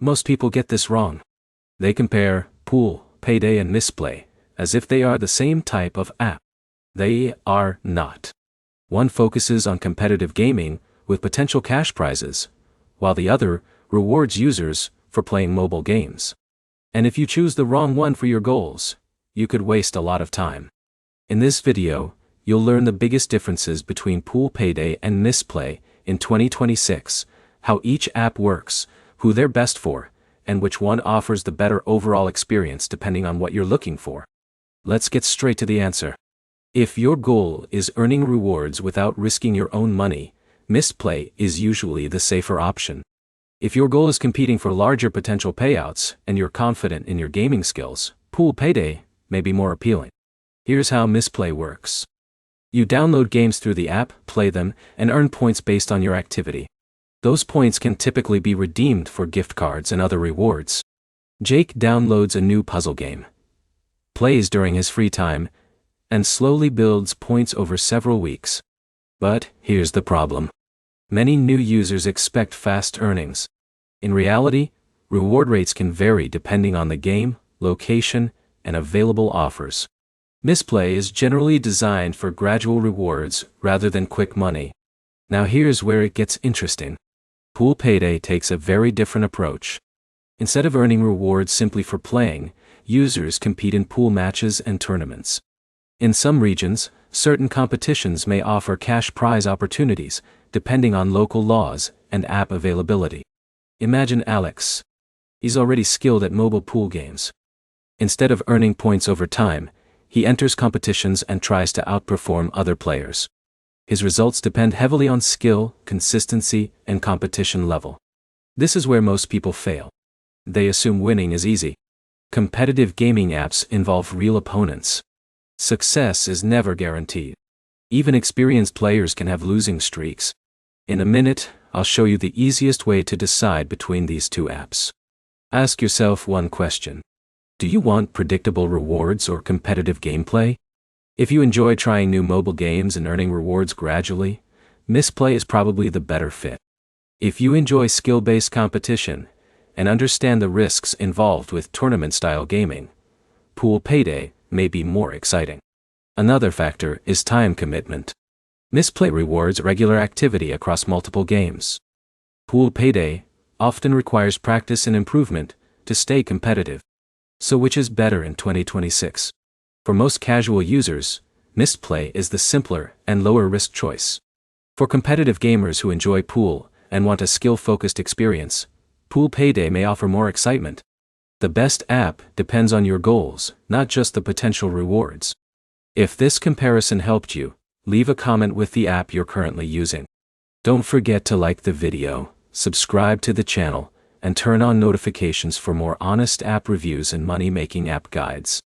Most people get this wrong. They compare Pool, Payday and Mistplay as if they are the same type of app. They are not. One focuses on competitive gaming with potential cash prizes, while the other rewards users for playing mobile games. And if you choose the wrong one for your goals, you could waste a lot of time. In this video, you'll learn the biggest differences between Pool, Payday and Mistplay in 2026, how each app works, who they're best for, and which one offers the better overall experience depending on what you're looking for. Let's get straight to the answer. If your goal is earning rewards without risking your own money, Mistplay is usually the safer option. If your goal is competing for larger potential payouts and you're confident in your gaming skills, Pool, Payday may be more appealing. Here's how Mistplay works. You download games through the app, play them, and earn points based on your activity. Those points can typically be redeemed for gift cards and other rewards. Jake downloads a new puzzle game, plays during his free time, and slowly builds points over several weeks. But here's the problem. Many new users expect fast earnings. In reality, reward rates can vary depending on the game, location, and available offers. Mistplay is generally designed for gradual rewards rather than quick money. Now here's where it gets interesting. Pool, Payday takes a very different approach. Instead of earning rewards simply for playing, users compete in pool matches and tournaments. In some regions, certain competitions may offer cash prize opportunities, depending on local laws and app availability. Imagine Alex. He's already skilled at mobile pool games. Instead of earning points over time, he enters competitions and tries to outperform other players. His results depend heavily on skill, consistency, and competition level. This is where most people fail. They assume winning is easy. Competitive gaming apps involve real opponents. Success is never guaranteed. Even experienced players can have losing streaks. In a minute, I'll show you the easiest way to decide between these two apps. Ask yourself one question. Do you want predictable rewards or competitive gameplay? If you enjoy trying new mobile games and earning rewards gradually, Mistplay is probably the better fit. If you enjoy skill-based competition and understand the risks involved with tournament-style gaming, Pool, Payday may be more exciting. Another factor is time commitment. Mistplay rewards regular activity across multiple games. Pool, Payday often requires practice and improvement to stay competitive. So which is better in 2026? For most casual users, Mistplay is the simpler and lower-risk choice. For competitive gamers who enjoy pool and want a skill-focused experience, Pool, Payday may offer more excitement. The best app depends on your goals, not just the potential rewards. If this comparison helped you, leave a comment with the app you're currently using. Don't forget to like the video, subscribe to the channel, and turn on notifications for more honest app reviews and money-making app guides.